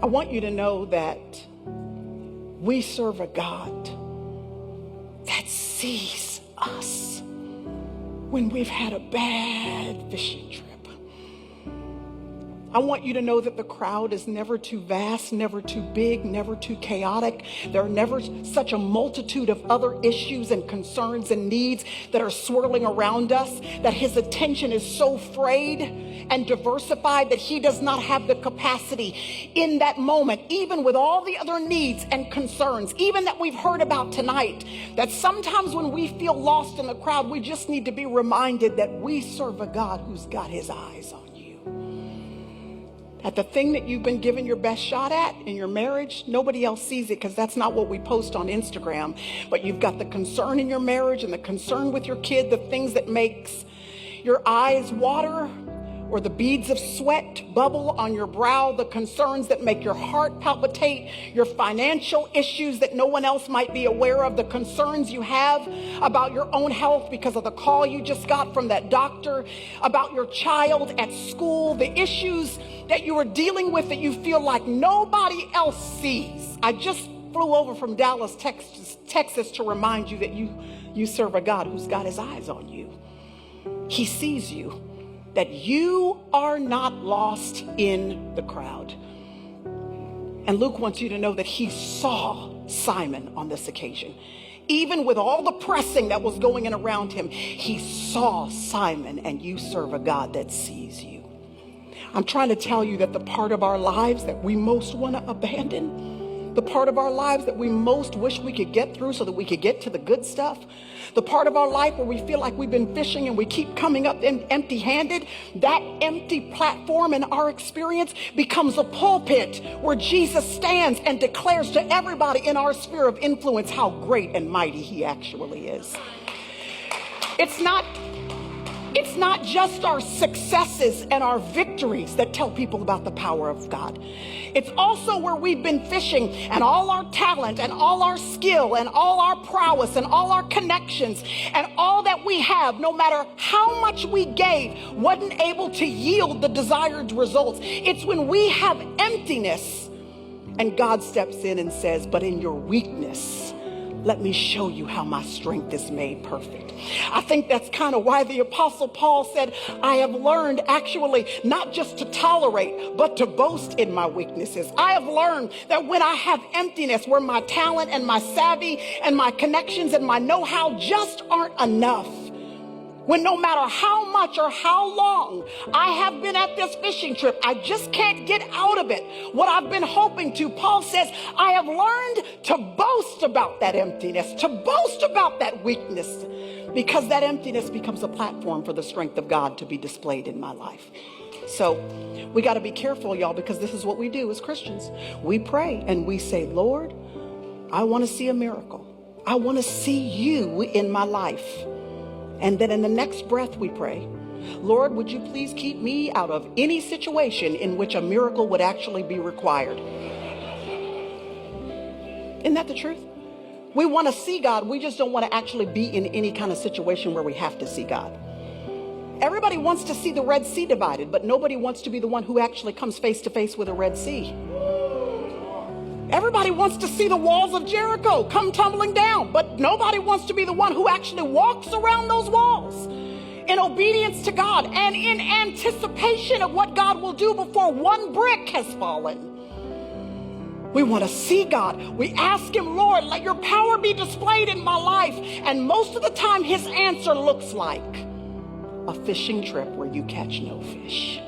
I want you to know that we serve a God that sees us when we've had a bad fishing trip. I want you to know that the crowd is never too vast, never too big, never too chaotic. There are never such a multitude of other issues and concerns and needs that are swirling around us, that his attention is so frayed and diversified that he does not have the capacity in that moment, even with all the other needs and concerns, even that we've heard about tonight, that sometimes when we feel lost in the crowd, we just need to be reminded that we serve a God who's got his eyes on you. At the thing that you've been given your best shot at in your marriage, nobody else sees it because that's not what we post on Instagram. But you've got the concern in your marriage and the concern with your kid, the things that makes your eyes water or the beads of sweat bubble on your brow, the concerns that make your heart palpitate, your financial issues that no one else might be aware of, the concerns you have about your own health because of the call you just got from that doctor, about your child at school, the issues that you are dealing with that you feel like nobody else sees. I just flew over from Dallas, Texas to remind you that you serve a God who's got his eyes on you. He sees you, that you are not lost in the crowd. And Luke wants you to know that he saw Simon on this occasion. Even with all the pressing that was going in around him, he saw Simon, and you serve a God that sees you. I'm trying to tell you that the part of our lives that we most want to abandon, the part of our lives that we most wish we could get through so that we could get to the good stuff, the part of our life where we feel like we've been fishing and we keep coming up empty-handed, that empty platform in our experience becomes a pulpit where Jesus stands and declares to everybody in our sphere of influence how great and mighty he actually is. It's not just our successes and our victories that tell people about the power of God. It's also where we've been fishing and all our talent and all our skill and all our prowess and all our connections and all that we have, no matter how much we gave, wasn't able to yield the desired results. It's when we have emptiness and God steps in and says, but in your weakness, let me show you how my strength is made perfect. I think that's kind of why the Apostle Paul said, I have learned actually not just to tolerate, but to boast in my weaknesses. I have learned that when I have emptiness, where my talent and my savvy and my connections and my know-how just aren't enough, when no matter how much or how long I have been at this fishing trip, I just can't get out of it what I've been hoping to. Paul says, I have learned to boast about that emptiness, to boast about that weakness, because that emptiness becomes a platform for the strength of God to be displayed in my life. So we got to be careful, y'all, because this is what we do as Christians. We pray and we say, Lord, I want to see a miracle. I want to see you in my life. And then in the next breath we pray, Lord, would you please keep me out of any situation in which a miracle would actually be required? Isn't that the truth? We want to see God. We just don't want to actually be in any kind of situation where we have to see God. Everybody wants to see the Red Sea divided, but nobody wants to be the one who actually comes face to face with a Red Sea. Everybody wants to see the walls of Jericho come tumbling down, but nobody wants to be the one who actually walks around those walls in obedience to God and in anticipation of what God will do before one brick has fallen. We want to see God. We ask him, Lord, let your power be displayed in my life. And most of the time his answer looks like a fishing trip where you catch no fish.